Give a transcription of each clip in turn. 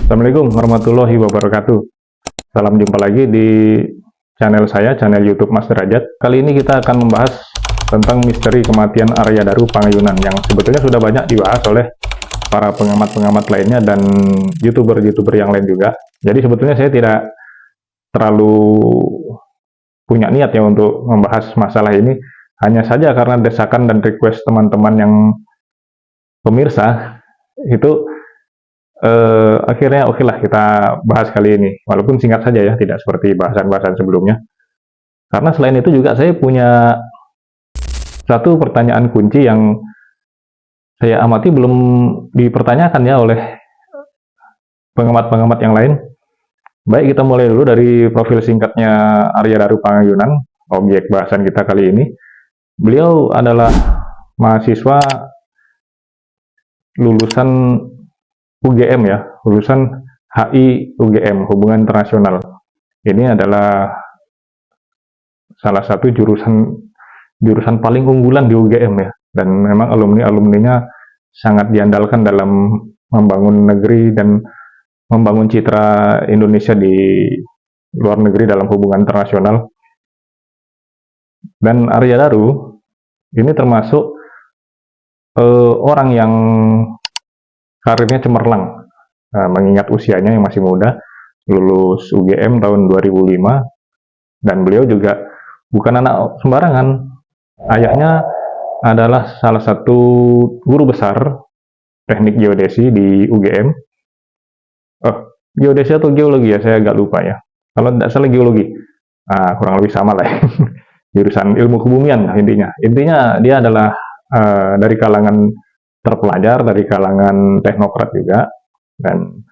Assalamualaikum warahmatullahi wabarakatuh. Salam jumpa lagi di channel saya, channel YouTube Mas Derajat. Kali ini kita akan membahas tentang misteri kematian Arya Daru Pangayunan yang sebetulnya sudah banyak dibahas oleh para pengamat-pengamat lainnya dan YouTuber-YouTuber yang lain juga. Jadi sebetulnya saya tidak terlalu punya niat ya untuk membahas masalah ini, hanya saja karena desakan dan request teman-teman yang pemirsa itu akhirnya oke lah kita bahas kali ini, walaupun singkat saja ya, tidak seperti bahasan-bahasan sebelumnya. Karena selain itu juga saya punya satu pertanyaan kunci yang saya amati belum dipertanyakan ya oleh pengamat-pengamat yang lain. Baik, kita mulai dulu dari profil singkatnya Arya Daru Pangayunan, objek bahasan kita kali ini. Beliau adalah mahasiswa lulusan UGM ya, lulusan HI UGM, Hubungan Internasional. Ini adalah salah satu jurusan paling unggulan di UGM ya, dan memang alumninya sangat diandalkan dalam membangun negeri dan membangun citra Indonesia di luar negeri dalam hubungan internasional. Dan Arya Daru ini termasuk orang yang karirnya cemerlang, mengingat usianya yang masih muda, lulus UGM tahun 2005, dan beliau juga bukan anak sembarangan. Ayahnya adalah salah satu guru besar teknik geodesi di UGM. Geodesi atau geologi ya, saya agak lupa ya. Kalau tidak salah geologi, kurang lebih sama lah ya. Jurusan ilmu kebumian intinya. Intinya dia adalah dari kalangan terpelajar, dari kalangan teknokrat juga, dan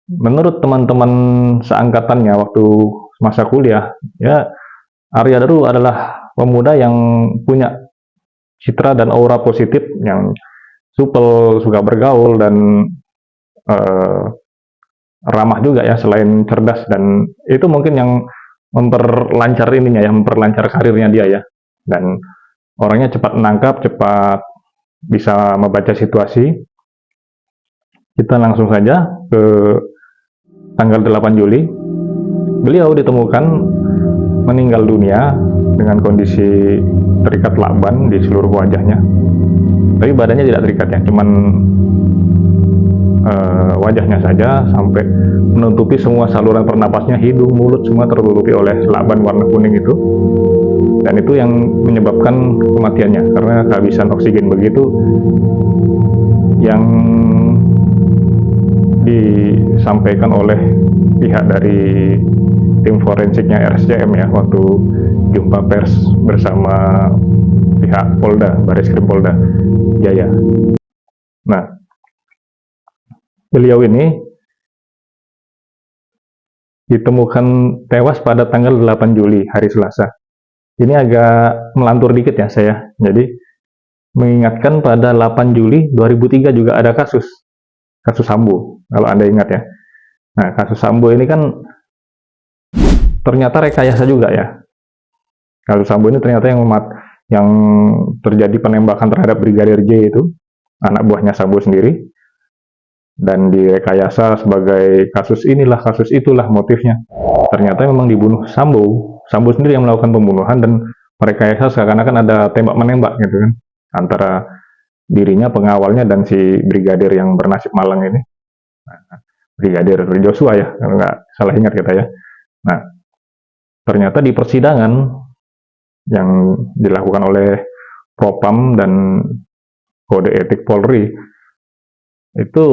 menurut teman-teman seangkatannya waktu masa kuliah ya, Arya Daru adalah pemuda yang punya citra dan aura positif, yang supel, suka bergaul, dan ramah juga ya, selain cerdas. Dan itu mungkin yang memperlancar ininya ya, memperlancar karirnya dia ya, dan orangnya cepat menangkap, cepat bisa membaca situasi. Kita langsung saja ke tanggal 8 Juli. Beliau ditemukan meninggal dunia dengan kondisi terikat lakban di seluruh wajahnya. Tapi badannya tidak terikat ya, cuman wajahnya saja sampai menutupi semua saluran pernapasnya, hidung, mulut, semua tertutupi oleh lakban warna kuning itu. Dan itu yang menyebabkan kematiannya, karena kehabisan oksigen begitu yang disampaikan oleh pihak dari tim forensiknya RSCM ya, waktu jumpa pers bersama pihak Polda, Bareskrim Polda Jaya. Nah, beliau ini ditemukan tewas pada tanggal 8 Juli, hari Selasa. Ini agak melantur dikit ya saya, jadi mengingatkan pada 8 Juli 2003 juga ada kasus Sambo, kalau Anda ingat ya. Nah, kasus Sambo ini kan ternyata rekayasa juga ya. Kasus Sambo ini ternyata yang terjadi penembakan terhadap Brigadir J itu, anak buahnya Sambo sendiri, dan direkayasa sebagai kasus inilah, kasus itulah motifnya. Ternyata memang dibunuh Sambo sendiri yang melakukan pembunuhan, dan merekayasa seakan-akan ada tembak-menembak gitu kan, antara dirinya, pengawalnya, dan si brigadir yang bernasib malang ini. Brigadir Joshua ya, kalau nggak salah ingat kita ya. Nah, ternyata di persidangan yang dilakukan oleh Propam dan Kode Etik Polri, itu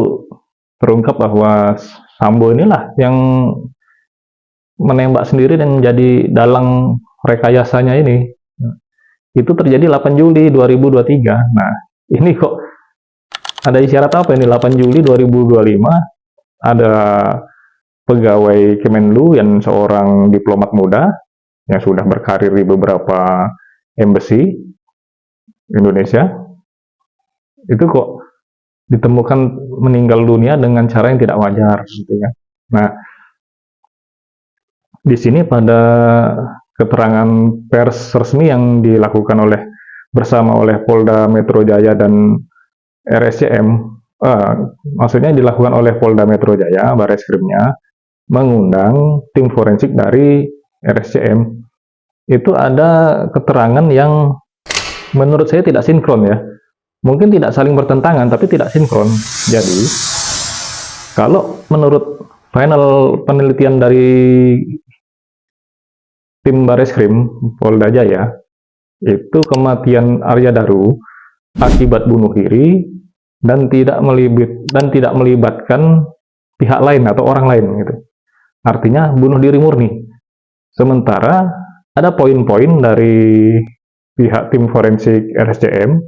terungkap bahwa Sambo inilah yang menembak sendiri dan menjadi dalang rekayasanya ini. Itu terjadi 8 Juli 2023. Nah, ini kok ada isyarat apa ini? 8 Juli 2025 ada pegawai Kemenlu yang seorang diplomat muda yang sudah berkarir di beberapa embassy Indonesia, itu kok ditemukan meninggal dunia dengan cara yang tidak wajar gitu ya. Nah, di sini pada keterangan pers resmi yang dilakukan bersama oleh Polda Metro Jaya dan RSCM, maksudnya dilakukan oleh Polda Metro Jaya, Bareskrimnya, mengundang tim forensik dari RSCM. Itu ada keterangan yang menurut saya tidak sinkron ya. Mungkin tidak saling bertentangan, tapi tidak sinkron. Jadi, kalau menurut final penelitian dari tim Bareskrim Polda Jaya, itu kematian Arya Daru akibat bunuh diri dan tidak melibatkan pihak lain atau orang lain gitu. Artinya bunuh diri murni. Sementara ada poin-poin dari pihak tim forensik RSCM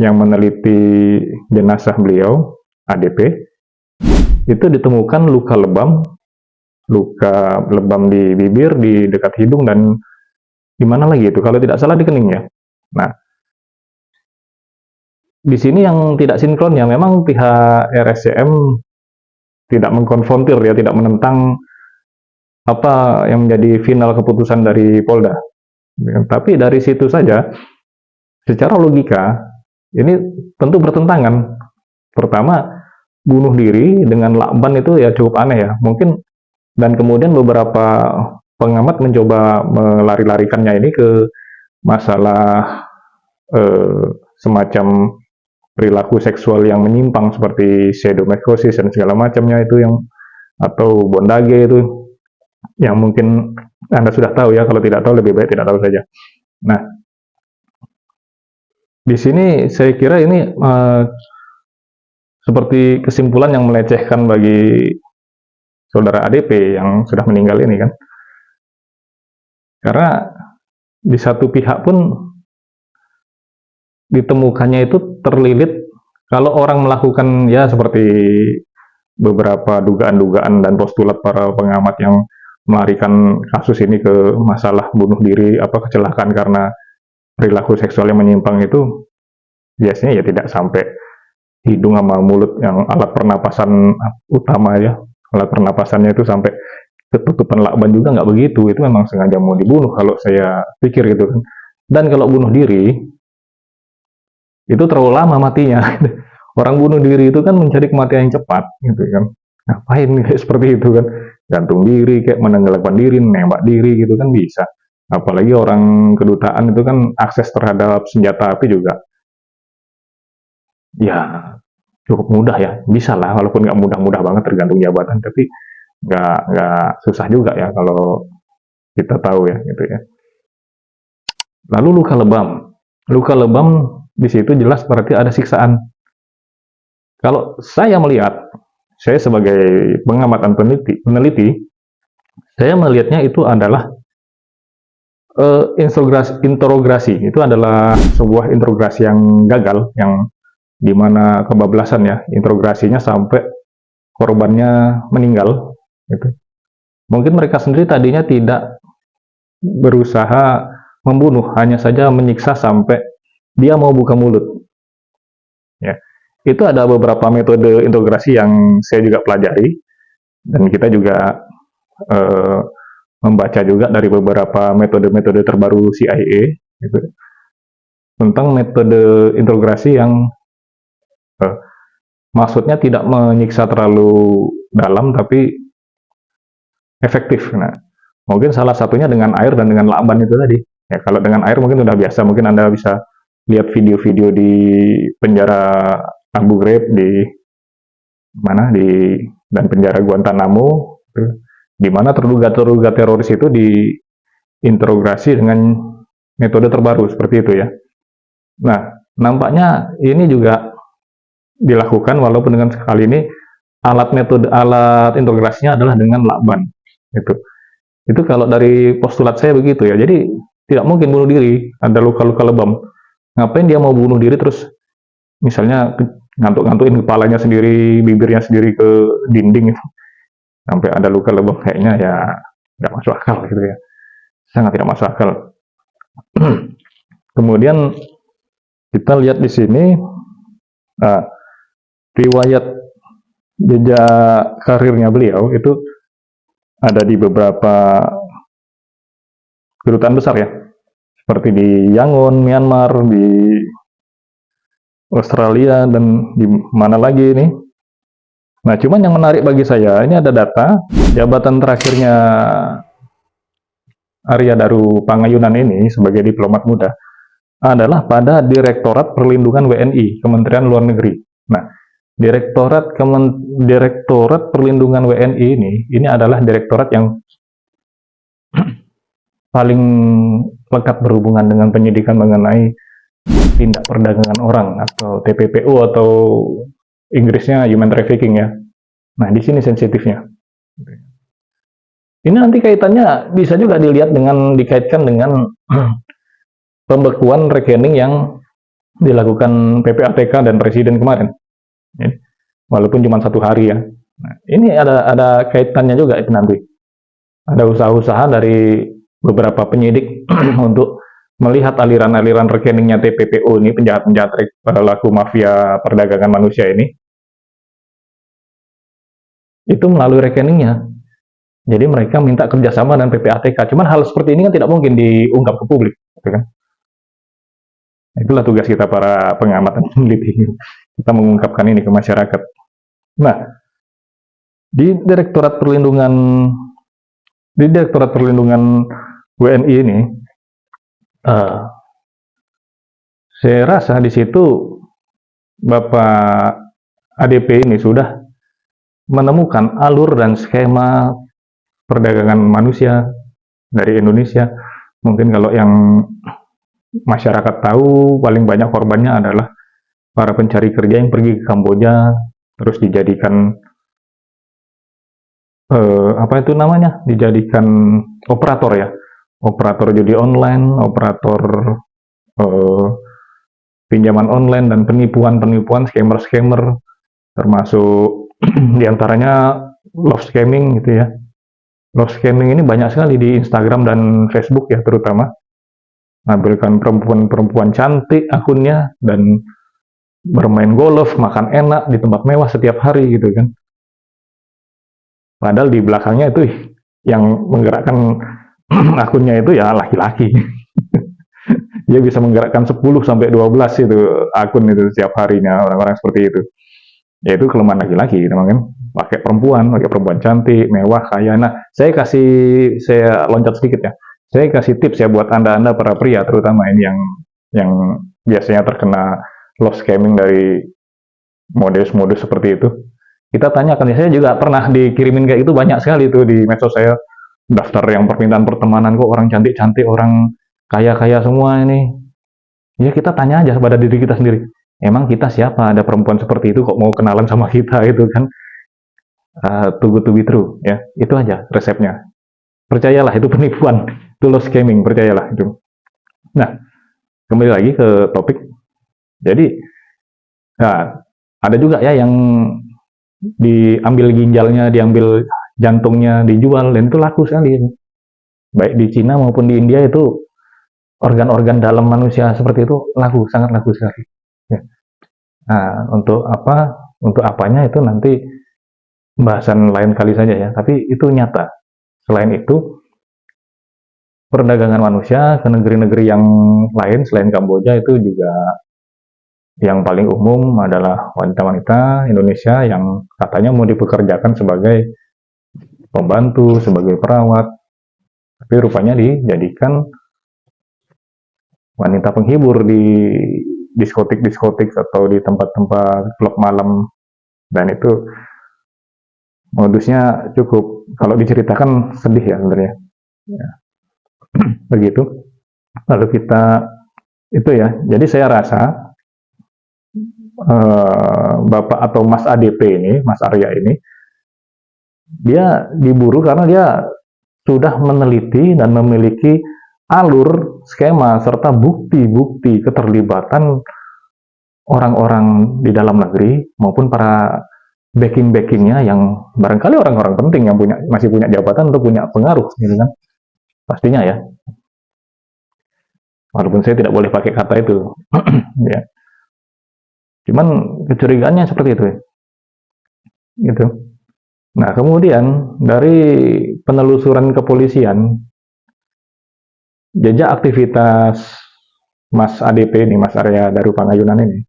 yang meneliti jenazah beliau, ADP, itu ditemukan luka lebam di bibir, di dekat hidung, dan di mana lagi itu? Kalau tidak salah di keningnya. Nah, di sini yang tidak sinkronnya, memang pihak RSCM tidak mengkonfrontir ya, tidak menentang apa yang menjadi final keputusan dari Polda. Tapi dari situ saja, secara logika, ini tentu bertentangan. Pertama, bunuh diri dengan lakban itu ya cukup aneh ya. Mungkin, dan kemudian beberapa pengamat mencoba melari-larikannya ini ke masalah semacam perilaku seksual yang menyimpang seperti sadomasochism dan segala macamnya itu, yang atau bondage itu, yang mungkin Anda sudah tahu ya. Kalau tidak tahu, lebih baik tidak tahu saja. Nah, di sini saya kira ini seperti kesimpulan yang melecehkan bagi saudara ADP yang sudah meninggal ini kan. Karena di satu pihak pun ditemukannya itu terlilit, kalau orang melakukan ya seperti beberapa dugaan-dugaan dan postulat para pengamat yang melarikan kasus ini ke masalah bunuh diri, kecelakaan karena perilaku seksual yang menyimpang, itu biasanya ya tidak sampai hidung sama mulut yang alat pernapasan utama ya, alat pernapasannya itu sampai ketutupan lakban juga nggak begitu. Itu memang sengaja mau dibunuh kalau saya pikir gitu kan. Dan kalau bunuh diri itu terlalu lama matinya. Orang bunuh diri itu kan mencari kematian yang cepat gitu kan. Ngapain kayak seperti itu kan? Gantung diri, kayak menenggelamkan diri, nembak diri gitu kan bisa. Apalagi orang kedutaan itu kan akses terhadap senjata api juga ya cukup mudah ya, bisa lah, walaupun nggak mudah-mudah banget tergantung jabatan, tapi nggak susah juga ya kalau kita tahu ya gitu ya. Lalu luka lebam di situ jelas berarti ada siksaan. Kalau saya melihat, saya sebagai pengamat dan peneliti, saya melihatnya itu adalah interogasi. Itu adalah sebuah interogasi yang gagal, yang dimana kebablasan ya, interogasinya sampai korbannya meninggal gitu. Mungkin mereka sendiri tadinya tidak berusaha membunuh, hanya saja menyiksa sampai dia mau buka mulut ya. Itu ada beberapa metode interogasi yang saya juga pelajari, dan kita juga membaca juga dari beberapa metode-metode terbaru CIA gitu, tentang metode interogasi yang maksudnya tidak menyiksa terlalu dalam tapi efektif. Nah, mungkin salah satunya dengan air dan dengan lakban itu tadi. Ya, kalau dengan air mungkin sudah biasa, mungkin Anda bisa lihat video-video di penjara Abu Ghraib, di mana dan penjara Guantanamo, di mana terduga teroris itu diinterogasi dengan metode terbaru seperti itu ya. Nah, nampaknya ini juga dilakukan, walaupun dengan sekali ini alat interogasinya adalah dengan lakban. Itu kalau dari postulat saya begitu ya. Jadi tidak mungkin bunuh diri, ada luka-luka lebam. Ngapain dia mau bunuh diri terus misalnya ngantuk-ngantukin kepalanya sendiri, bibirnya sendiri ke dinding itu, sampai ada luka lebam, kayaknya ya nggak masuk akal gitu ya. Sangat tidak masuk akal. Kemudian kita lihat di sini riwayat jejak karirnya beliau itu ada di beberapa kedutaan besar ya, seperti di Yangon, Myanmar, di Australia, dan di mana lagi ini. Nah, cuman yang menarik bagi saya, ini ada data, jabatan terakhirnya Arya Daru Pangayunan ini sebagai diplomat muda adalah pada Direktorat Perlindungan WNI, Kementerian Luar Negeri. Nah, Direktorat Perlindungan WNI ini adalah direktorat yang paling lekat berhubungan dengan penyidikan mengenai tindak perdagangan orang atau TPPU atau Inggrisnya human trafficking ya. Nah, di sini sensitifnya. Ini nanti kaitannya bisa juga dikaitkan dengan pembekuan rekening yang dilakukan PPATK dan Presiden kemarin. Walaupun cuma 1 hari ya. Nah, ini ada kaitannya juga itu nanti. Ada usaha-usaha dari beberapa penyidik untuk melihat aliran-aliran rekeningnya TPPO ini, penjahat-penjahat pelaku mafia perdagangan manusia ini, itu melalui rekeningnya. Jadi mereka minta kerjasama dengan PPATK. Cuman hal seperti ini kan tidak mungkin diungkap ke publik, gitu kan? Itulah tugas kita para pengamat dan peneliti. Kita mengungkapkan ini ke masyarakat. Nah, di Direktorat Perlindungan WNI ini, saya rasa di situ Bapak ADP ini sudah menemukan alur dan skema perdagangan manusia dari Indonesia. Mungkin kalau yang masyarakat tahu, paling banyak korbannya adalah para pencari kerja yang pergi ke Kamboja, terus dijadikan dijadikan operator ya, operator judi online, operator pinjaman online, dan penipuan scammer, termasuk diantaranya love scamming gitu ya. Love scamming ini banyak sekali di Instagram dan Facebook ya, terutama menampilkan perempuan-perempuan cantik akunnya dan bermain golf, makan enak di tempat mewah setiap hari gitu kan. Padahal di belakangnya itu yang menggerakkan akunnya itu ya laki-laki. Dia bisa menggerakkan 10 sampai 12 itu akun itu setiap harinya, orang-orang seperti itu. Ya itu kelemahan laki-laki, kan pakai perempuan cantik, mewah, kaya. Nah, saya loncat sedikit ya. Saya kasih tips ya buat Anda para pria terutama ini yang biasanya terkena love scamming dari modus-modus seperti itu. Kita tanyakan, saya juga pernah dikirimin kayak itu banyak sekali itu di medsos saya, daftar yang permintaan pertemanan kok orang cantik-cantik, orang kaya-kaya semua ini. Ya kita tanya aja pada diri kita sendiri, emang kita siapa? Ada perempuan seperti itu kok mau kenalan sama kita itu kan? Too good to be true ya, itu aja resepnya. Percayalah itu penipuan, itu love scamming, percayalah itu. Nah, kembali lagi ke topik. Jadi, nah, ada juga ya yang diambil ginjalnya, diambil jantungnya, dijual, dan itu laku sekali. Baik di Cina maupun di India itu organ-organ dalam manusia seperti itu laku, sangat laku sekali. Ya. Nah, untuk apanya itu nanti bahasan lain kali saja ya, tapi itu nyata. Selain itu, perdagangan manusia ke negeri-negeri yang lain selain Kamboja itu juga yang paling umum adalah wanita-wanita Indonesia yang katanya mau dipekerjakan sebagai pembantu, sebagai perawat, tapi rupanya dijadikan wanita penghibur di diskotik-diskotik atau di tempat-tempat klub malam, dan itu modusnya cukup, kalau diceritakan sedih ya sebenarnya. Ya. Begitu. Lalu kita itu ya. Jadi saya rasa Bapak atau Mas ADP ini, Mas Arya ini, dia diburu karena dia sudah meneliti dan memiliki alur, skema, serta bukti-bukti keterlibatan orang-orang di dalam negeri maupun para backing-backingnya yang barangkali orang-orang penting yang masih punya jabatan atau punya pengaruh, gitu kan? Pastinya ya. Walaupun saya tidak boleh pakai kata itu, ya. Cuman kecurigaannya seperti itu, ya. Gitu. Nah, kemudian dari penelusuran kepolisian, jejak aktivitas Mas ADP ini, Mas Arya Daru Pangayunan ini,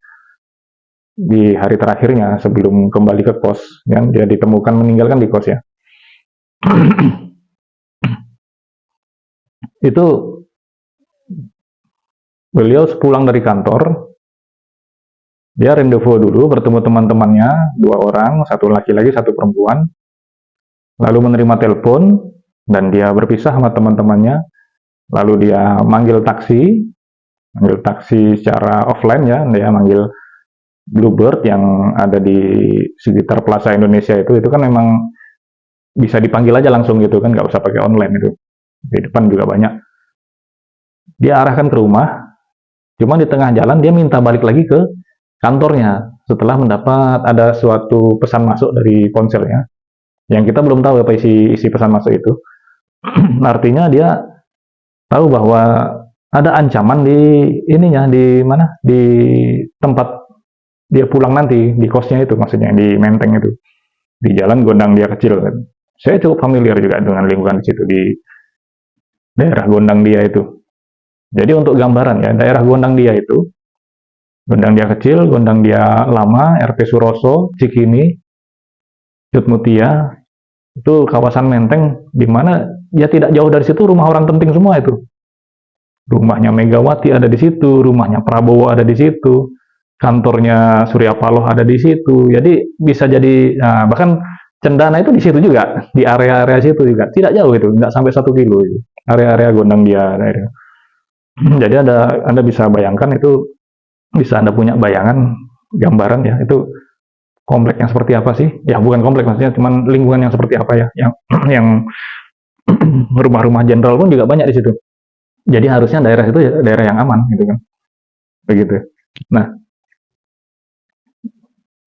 di hari terakhirnya sebelum kembali ke kos, yang dia ditemukan meninggalkan di kos ya. Itu beliau sepulang dari kantor, dia rendezvous dulu bertemu teman-temannya, 2 orang, 1 laki-laki, 1 perempuan, lalu menerima telepon, dan dia berpisah sama teman-temannya, lalu dia manggil taksi secara offline ya, dia manggil Bluebird yang ada di sekitar Plaza Indonesia itu kan memang bisa dipanggil aja langsung gitu kan, nggak usah pakai online itu. Di depan juga banyak. Dia arahkan ke rumah, cuma di tengah jalan dia minta balik lagi ke kantornya setelah mendapat ada suatu pesan masuk dari ponselnya yang kita belum tahu apa isi pesan masuk itu. Artinya dia tahu bahwa ada ancaman di ininya, di mana, di tempat dia pulang nanti, di kosnya itu maksudnya, di Menteng itu, di jalan Gondang Dia Kecil kan. Saya cukup familiar juga dengan lingkungan di situ, di daerah Gondang Dia itu. Jadi untuk gambaran ya, daerah Gondang Dia itu, Gondang Dia Kecil, Gondang Dia Lama, RP Suroso, Cikini, Jutmutia, itu kawasan Menteng, di mana ya tidak jauh dari situ rumah orang penting semua itu. Rumahnya Megawati ada di situ, rumahnya Prabowo ada di situ, kantornya Surya Paloh ada di situ. Jadi bisa jadi, nah, bahkan Cendana itu di situ juga, di area-area situ juga. Tidak jauh itu, nggak sampai 1 kilo itu. Area-area Gondang Dia. Jadi Anda bisa bayangkan itu, bisa Anda punya bayangan, gambaran ya, itu komplek yang seperti apa sih? Ya bukan komplek maksudnya, cuman lingkungan yang seperti apa ya, yang yang rumah-rumah jenderal pun juga banyak di situ. Jadi harusnya daerah itu ya daerah yang aman gitu kan. Begitu. Nah,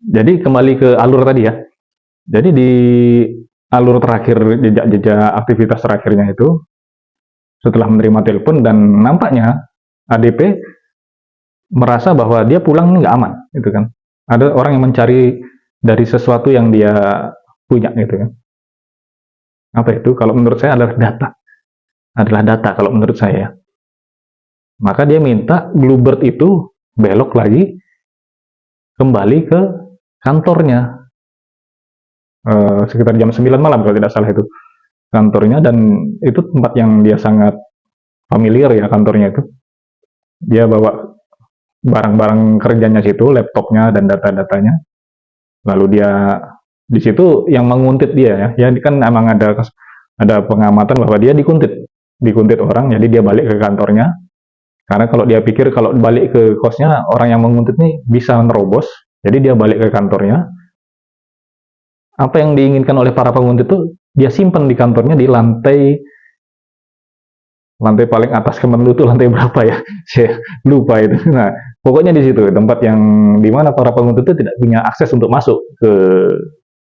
jadi kembali ke alur tadi ya. Jadi di alur terakhir, jejak-jejak aktivitas terakhirnya itu, setelah menerima telepon dan nampaknya ADP merasa bahwa dia pulang nggak aman gitu kan. Ada orang yang mencari dari sesuatu yang dia punya gitu kan. Apa itu? Kalau menurut saya adalah data kalau menurut saya. Maka dia minta Bluebird itu belok lagi kembali ke kantornya, sekitar jam 9 malam kalau tidak salah itu kantornya, dan itu tempat yang dia sangat familiar ya kantornya itu. Dia bawa barang-barang kerjanya situ, laptopnya dan data-datanya. Lalu dia di situ yang menguntit dia ya kan emang ada pengamatan bahwa dia dikuntit orang, jadi dia balik ke kantornya. Karena kalau dia pikir kalau balik ke kosnya orang yang menguntit ini bisa nerobos, jadi dia balik ke kantornya. Apa yang diinginkan oleh para penguntit itu dia simpan di kantornya di lantai paling atas Kemenlu itu lantai berapa ya? Saya lupa itu. Nah, pokoknya di situ tempat yang dimana para penguntit itu tidak punya akses untuk masuk ke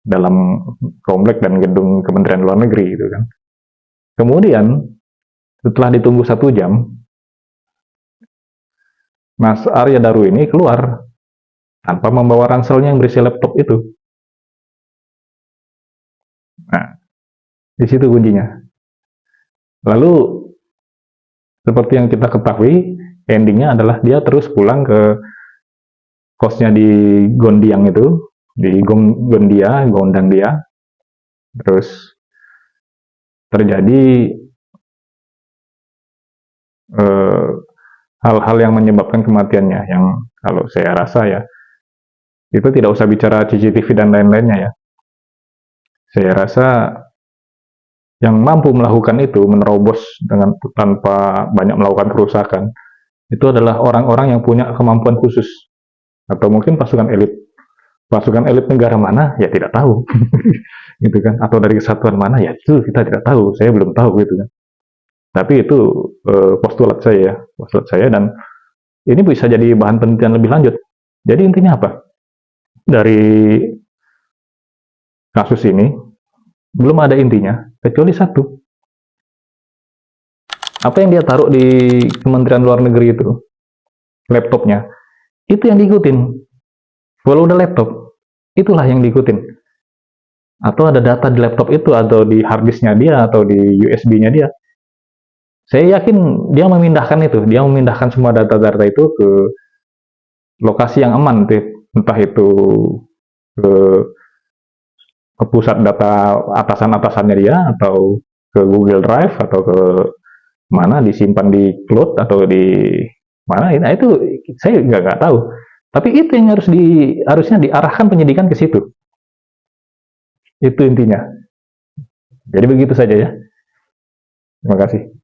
dalam komplek dan gedung Kementerian Luar Negeri gitu kan. Kemudian setelah ditunggu 1 jam, Mas Arya Daru ini keluar tanpa membawa ranselnya yang berisi laptop itu. Nah, di situ kuncinya. Lalu seperti yang kita ketahui, endingnya adalah dia terus pulang ke kosnya di Gondiang itu, di Gondang Dia. Terus terjadi hal-hal yang menyebabkan kematiannya, yang kalau saya rasa ya, itu tidak usah bicara CCTV dan lain-lainnya ya. Saya rasa yang mampu melakukan itu, menerobos tanpa banyak melakukan kerusakan, itu adalah orang-orang yang punya kemampuan khusus, atau mungkin pasukan elit negara mana ya tidak tahu gitu kan, atau dari kesatuan mana ya itu kita tidak tahu, saya belum tahu gitu kan. Tapi itu postulat saya, dan ini bisa jadi bahan penelitian lebih lanjut. Jadi intinya apa dari kasus ini? Belum ada intinya kecuali satu, apa yang dia taruh di Kementerian Luar Negeri itu, laptopnya, itu yang diikutin. Walau udah laptop, itulah yang diikutin. Atau ada data di laptop itu, atau di harddisknya dia, atau di USB-nya dia. Saya yakin dia memindahkan semua data-data itu ke lokasi yang aman, entah itu ke, ke pusat data atasan-atasannya dia, atau ke Google Drive, atau ke mana, disimpan di cloud atau di mana. Nah itu saya nggak tahu, tapi itu yang harusnya diarahkan penyidikan ke situ, itu intinya. Jadi begitu saja ya, terima kasih.